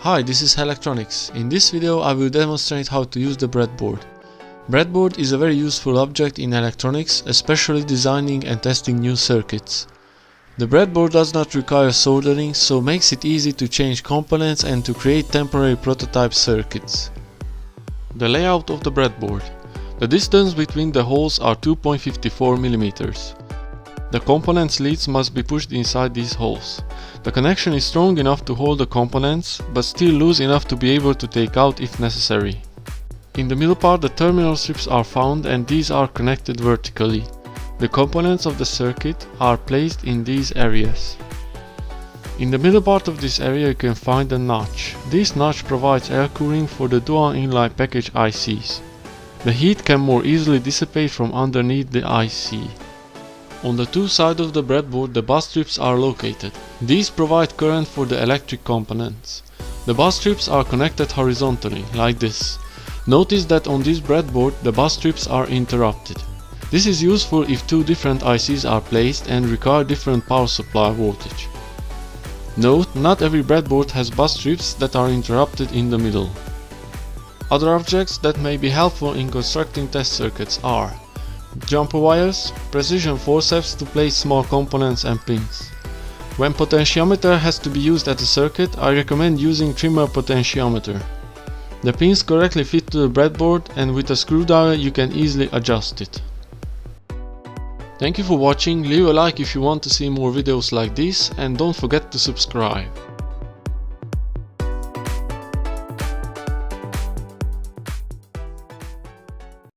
Hi, this is Electronics. In this video I will demonstrate how to use the breadboard. Breadboard is a very useful object in electronics, especially designing and testing new circuits. The breadboard does not require soldering, so makes it easy to change components and to create temporary prototype circuits. The layout of the breadboard. The distance between the holes are 2.54 mm. The components' leads must be pushed inside these holes. The connection is strong enough to hold the components, but still loose enough to be able to take out if necessary. In the middle part the terminal strips are found and these are connected vertically. The components of the circuit are placed in these areas. In the middle part of this area you can find a notch. This notch provides air cooling for the dual inline package ICs. The heat can more easily dissipate from underneath the IC. On the two sides of the breadboard the bus strips are located. These provide current for the electric components. The bus strips are connected horizontally, like this. Notice that on this breadboard the bus strips are interrupted. This is useful if two different ICs are placed and require different power supply voltage. Note, not every breadboard has bus strips that are interrupted in the middle. Other objects that may be helpful in constructing test circuits are jumper wires, precision forceps to place small components and pins. When potentiometer has to be used at a circuit, I recommend using trimmer potentiometer. The pins correctly fit to the breadboard and with a screwdriver you can easily adjust it. Thank you for watching, leave a like if you want to see more videos like this and don't forget to subscribe.